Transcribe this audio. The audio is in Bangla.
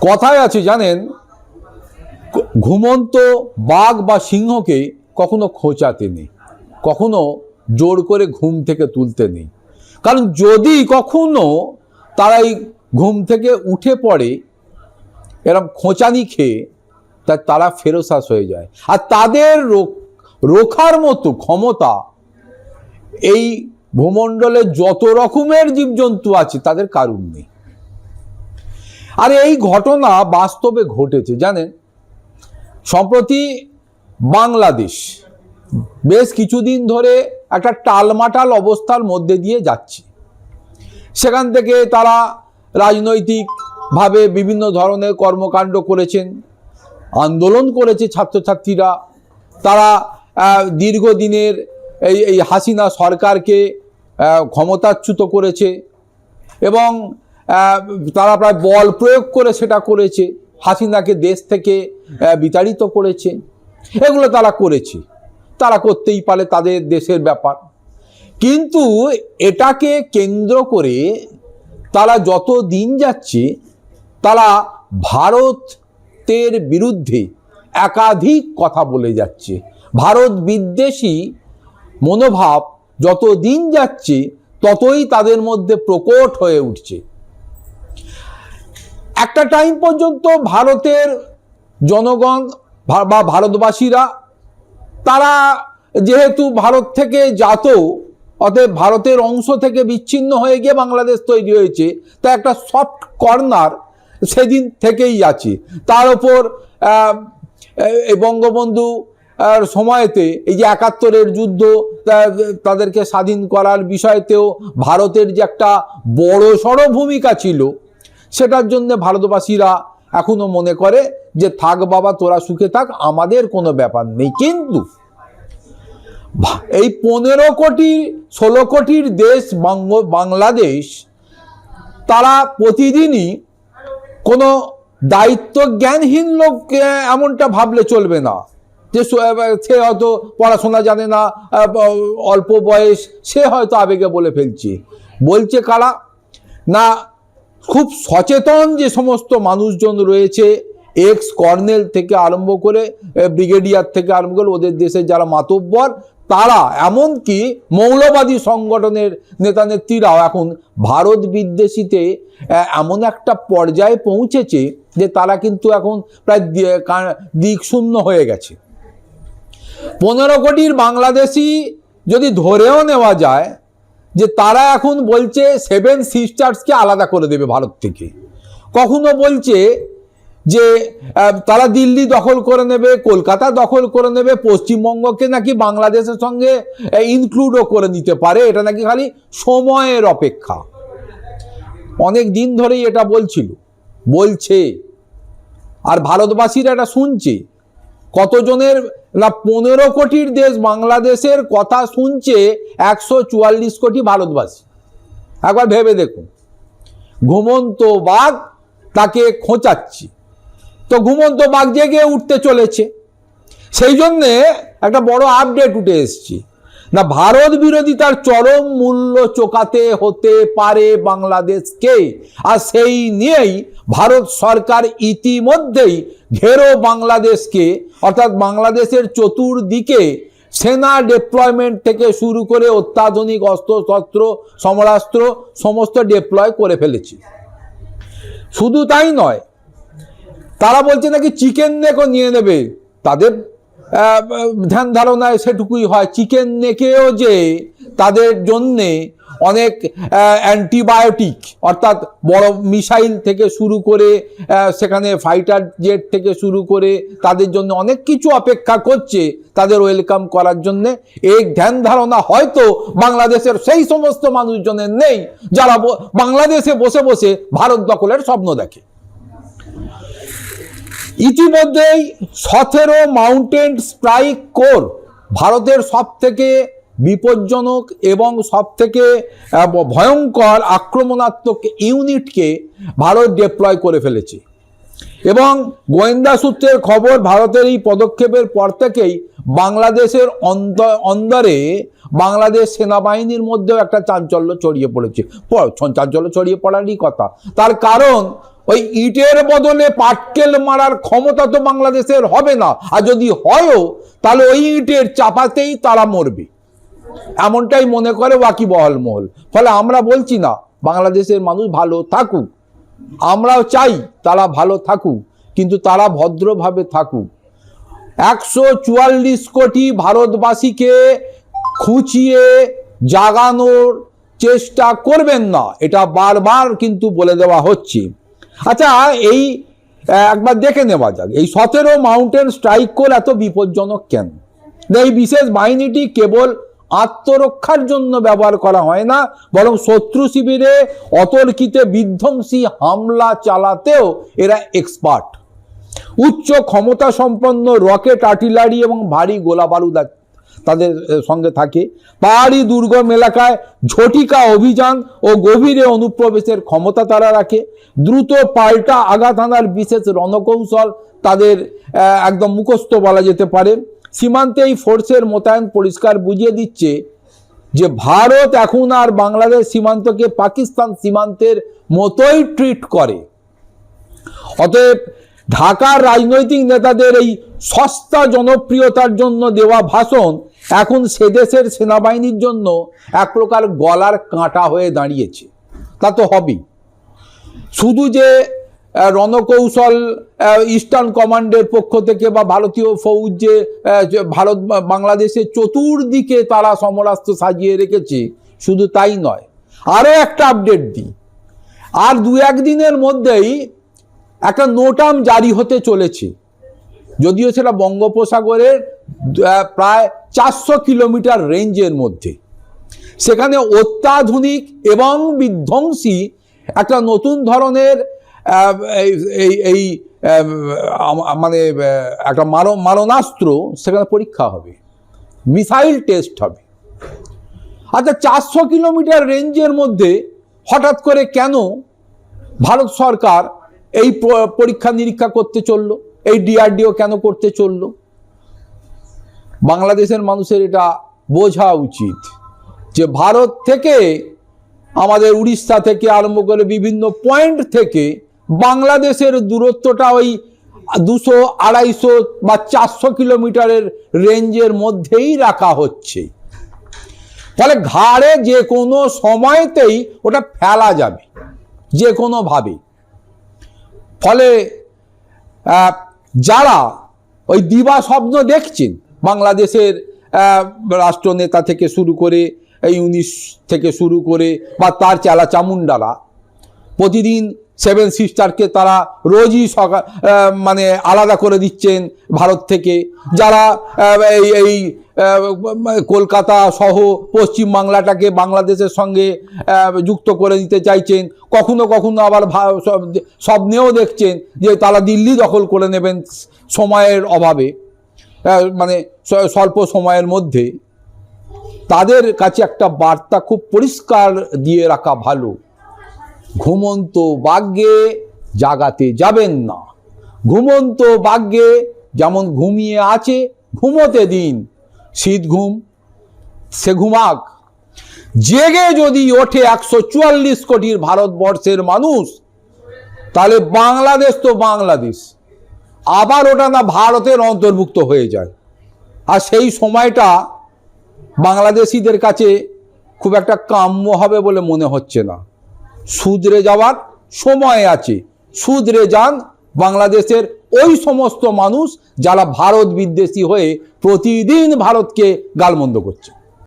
কথায় আছে জানেন, ঘুমন্ত বাঘ বা সিংহকে কখনো খোঁচাতে নেই, কখনো জোর করে ঘুম থেকে তুলতে নেই। কারণ যদি কখনো তারা এই ঘুম থেকে উঠে পড়ে এরকম খোঁচানি খেয়ে, তারা ফেরোসাস হয়ে যায়। আর তাদের রোখার মতো ক্ষমতা এই ভূমণ্ডলে যত রকমের জীবজন্তু আছে তাদের কারণ নেই। আর এই ঘটনা বাস্তবে ঘটেছে জানেন। সম্প্রতি বাংলাদেশ বেশ কিছুদিন ধরে একটা টালমাটাল অবস্থার মধ্যে দিয়ে যাচ্ছে। সেখান থেকে তারা রাজনৈতিকভাবে বিভিন্ন ধরনের কর্মকাণ্ড করেছেন, আন্দোলন করেছে ছাত্রছাত্রীরা। তারা দীর্ঘদিনের এই হাসিনা সরকারকে ক্ষমতাচ্যুত করেছে এবং তারা প্রায় বল প্রয়োগ করে সেটা করেছে, হাসিনাকে দেশ থেকে বিতাড়িত করেছে। এগুলো তারা করেছে, তারা করতেই পারে, তাদের দেশের ব্যাপার। কিন্তু এটাকে কেন্দ্র করে তারা যত দিন যাচ্ছে তারা ভারতের বিরুদ্ধে একাধিক কথা বলে যাচ্ছে। ভারত বিদ্বেষী মনোভাব যত দিন যাচ্ছে ততই তাদের মধ্যে প্রকট হয়ে উঠছে। একটা টাইম পর্যন্ত ভারতের জনগণ বা ভারতবাসীরা, তারা যেহেতু ভারত থেকে জাত, অতএব ভারতের অংশ থেকে বিচ্ছিন্ন হয়ে গিয়ে বাংলাদেশ তৈরি হয়েছে, তা একটা সফট কর্নার সেদিন থেকেই আছে। তার ওপর এই বঙ্গবন্ধু সময়তে এই যে ৭১-এর যুদ্ধ, তাদেরকে স্বাধীন করার বিষয়তেও ভারতের যে একটা বড়সড় ভূমিকা ছিল, সেটার জন্য ভারতবাসীরা এখনো মনে করে যে থাক বাবা, তোরা সুখে থাক, আমাদের কোনো ব্যাপার নেই। কিন্তু এই ১৫ কোটি ১৬ কোটির দেশ বাংলাদেশ, তারা প্রতিদিনই কোনো দায়িত্ব জ্ঞানহীন লোক এমনটা ভাবলে চলবে না যে সে হয়তো পড়াশোনা জানে না, অল্প বয়স, সে হয়তো আবেগে বলে ফেলছে। বলছে কারা না, খুব সচেতন যে সমস্ত মানুষজন রয়েছে, এক্স কর্নেল থেকে আরম্ভ করে ব্রিগেডিয়ার থেকে আরম্ভ করে ওদের দেশে যারা মাতব্বর, তারা এমনকি মৌলবাদী সংগঠনের নেতা নেত্রীরাও এখন ভারত বিদ্বেষীতে এমন একটা পর্যায়ে পৌঁছেছে যে তারা কিন্তু এখন প্রায় দিক শূন্য হয়ে গেছে। ১৫ কোটির বাংলাদেশি যদি ধরেও নেওয়া যায় যে তারা এখন বলছে 7 সিস্টার্সকে আলাদা করে দেবে ভারত থেকে, কখনো বলছে যে তারা দিল্লি দখল করে নেবে, কলকাতা দখল করে নেবে, পশ্চিমবঙ্গকে নাকি বাংলাদেশের সঙ্গে ইনক্লুডও করে নিতে পারে, এটা নাকি খালি সময়ের অপেক্ষা। অনেক দিন ধরেই এটা বলছে, আর ভারতবাসীরা এটা শুনছে। কতজনের না ১৫ কোটির দেশ বাংলাদেশের কথা শুনছে ১৪৪ কোটি ভারতবাসী। একবার ভেবে দেখুন, ঘুমন্ত বাঘ তাকে খোঁচাচ্ছি, তো ঘুমন্ত বাঘ জেগে উঠতে চলেছে। সেই জন্যে একটা বড় আপডেট উঠে এসছে না, ভারত বিরোধিতার চরম মূল্য চোকাতে হতে পারে বাংলাদেশকে। আর সেই নিয়েই ভারত সরকার ইতিমধ্যেই ঘেরো বাংলাদেশকে, অর্থাৎ বাংলাদেশের চতুর্দিকে সেনা ডিপ্লয়মেন্ট থেকে শুরু করে অত্যাধুনিক অস্ত্রশস্ত্র, সমরাস্ত্র সমস্ত ডিপ্লয় করে ফেলেছে। শুধু তাই নয়, তারা বলছে নাকি চিকেন নেকও নিয়ে নেবে। তাদের ধ্যান ধারণায় সেটুকুই হয়, চিকেন নেকেও যে তাদের জন্যে অনেক অ্যান্টিবায়োটিক, অর্থাৎ বড় মিসাইল থেকে শুরু করে সেখানে ফাইটার জেট থেকে শুরু করে তাদের জন্য অনেক কিছু অপেক্ষা করছে তাদের ওয়েলকাম করার জন্যে। এই ধ্যান ধারণা হয়তো বাংলাদেশের সেই সমস্ত মানুষজনের নেই যারা বাংলাদেশে বসে বসে ভারত দখলের স্বপ্ন দেখে। ইতিমধ্যেই 17 মাউন্টেন স্ট্রাইক কোর, ভারতের সব থেকে বিপজ্জনক এবং সব থেকে ভয়ঙ্কর আক্রমণাত্মক ইউনিটকে ভারত ডিপ্লয় করে ফেলেছে। এবং গোয়েন্দা সূত্রের খবর, ভারতের এই পদক্ষেপের পর থেকেই বাংলাদেশের অন্দরে বাংলাদেশ সেনাবাহিনীর মধ্যেও একটা চাঞ্চল্য ছড়িয়ে পড়েছে। চাঞ্চল্য ছড়িয়ে পড়ারই কথা, তার কারণ ওই ইটের বদলে পাটকেল মারার ক্ষমতা তো বাংলাদেশের হবে না, আর যদি হয়ও তাহলে ওই ইটের চাপাতেই তারা মরবে, এমনটাই মনে করে ওয়াকিবহাল মহল। ফলে আমরা বলছি না বাংলাদেশের মানুষ ভালো থাকুক, আমরাও চাই তারা ভালো থাকুক, কিন্তু তারা ভদ্রভাবে থাকুক। 144 কোটি ভারতবাসীকে খুঁচিয়ে জাগানোর চেষ্টা করবেন না, এটা বারবার কিন্তু বলে দেওয়া হচ্ছে। আচ্ছা, এই একবার দেখে নেওয়া যাক এই 17 মাউন্টেন স্ট্রাইক কোর এত বিপজ্জনক কেন? এই বিশেষ বাহিনীটি কেবল আত্মরক্ষার জন্য ব্যবহার করা হয় না, বরং শত্রু শিবিরে অতর্কিতে বিধ্বংসী হামলা চালাতেও এরা এক্সপার্ট। উচ্চ ক্ষমতা সম্পন্ন রকেট, আর্টিলারি এবং ভারী গোলা বারুদ তাদের সঙ্গে থাকে। পাহাড়ি দুর্গম এলাকায় ঝটিকা অভিযান ও গভীরে অনুপ্রবেশের ক্ষমতা তারা রাখে। দ্রুত পাল্টা আঘাত হানার বিশেষ রণকৌশল তাদের একদম মুখস্থ বলা যেতে পারে। সীমান্তে এই ফোর্সের মোতায়েন পরিষ্কার বুঝিয়ে দিচ্ছে যে ভারত এখন আর বাংলাদেশ সীমান্তকে পাকিস্তান সীমান্তের মতোই ট্রিট করে। অতএব ঢাকার রাজনৈতিক নেতাদের এই সস্তা জনপ্রিয়তার জন্য দেওয়া ভাষণ এখন সে দেশের সেনাবাহিনীর জন্য এক প্রকার গলার কাঁটা হয়ে দাঁড়িয়েছে। তা তো হবেই। শুধু যে রণকৌশল ইস্টার্ন কমান্ডের পক্ষ থেকে বা ভারতীয় ফৌজ যে ভারত বাংলাদেশের চতুর্দিকে তারা সমরাস্ত্র সাজিয়ে রেখেছে, শুধু তাই নয়, আরও একটা আপডেট দিই। আর 2-1 দিনের মধ্যেই একটা নোটাম জারি হতে চলেছে, যদিও সেটা বঙ্গোপসাগরের প্রায় 400 কিলোমিটার রেঞ্জের মধ্যে। সেখানে অত্যাধুনিক এবং বিধ্বংসী একটা নতুন ধরনের এই মানে একটা মারণাস্ত্র সেখানে পরীক্ষা হবে, মিসাইল টেস্ট হবে। আচ্ছা, 400 কিলোমিটার রেঞ্জের মধ্যে হঠাৎ করে কেন ভারত সরকার এই পরীক্ষা নিরীক্ষা করতে চললো? এই ডিআরডিও কেন করতে চললো? বাংলাদেশের মানুষের এটা বোঝা উচিত যে ভারত থেকে, আমাদের উড়িষ্যা থেকে আরম্ভ করে বিভিন্ন পয়েন্ট থেকে বাংলাদেশের দূরত্বটা ওই 200, 250 বা 400 কিলোমিটারের রেঞ্জের মধ্যেই রাখা হচ্ছে। ফলে ঘাড়ে যে কোনো সময়তেই ওটা ফেলা যাবে যে কোনোভাবে। ফলে যারা ওই দিবা স্বপ্ন দেখছেন, বাংলাদেশের রাষ্ট্রনেতা থেকে শুরু করে ইউনিস থেকে শুরু করে বা তার চেলা চামুন্ডারা প্রতিদিন 7 সিস্টারকে তারা রোজই মানে আলাদা করে দিচ্ছেন ভারত থেকে, যারা এই কলকাতা সহ পশ্চিম বাংলাটাকে বাংলাদেশের সঙ্গে যুক্ত করে দিতে চাইছেন, কখনো কখনো আবার স্বপ্নেও দেখছেন যে তারা দিল্লি দখল করে নেবেন সময়ের অভাবে, মানে স্বল্প সময়ের মধ্যে। তাদের কাছে একটা বার্তা খুব পরিষ্কার দিয়ে রাখা ভালো, ঘুমন্ত বাঘকে জাগাতে যাবেন না। ঘুমন্ত বাঘকে যেমন ঘুমিয়ে আছে ঘুমোতে দিন, শীত ঘুম সে ঘুমাক। জেগে যদি ওঠে 144 কোটির ভারতবর্ষের মানুষ, তাহলে বাংলাদেশ তো বাংলাদেশ, আবার ওটা না ভারতের অন্তর্ভুক্ত হয়ে যায়। আর সেই সময়টা বাংলাদেশিদের কাছে খুব একটা কাম্য হবে বলে মনে হচ্ছে না। শুধরে যাওয়ার সময় আছে, শুধরে যান বাংলাদেশের ওই সমস্ত মানুষ যারা ভারত বিদ্বেষী হয়ে প্রতিদিন ভারতকে গালমন্দ করছে।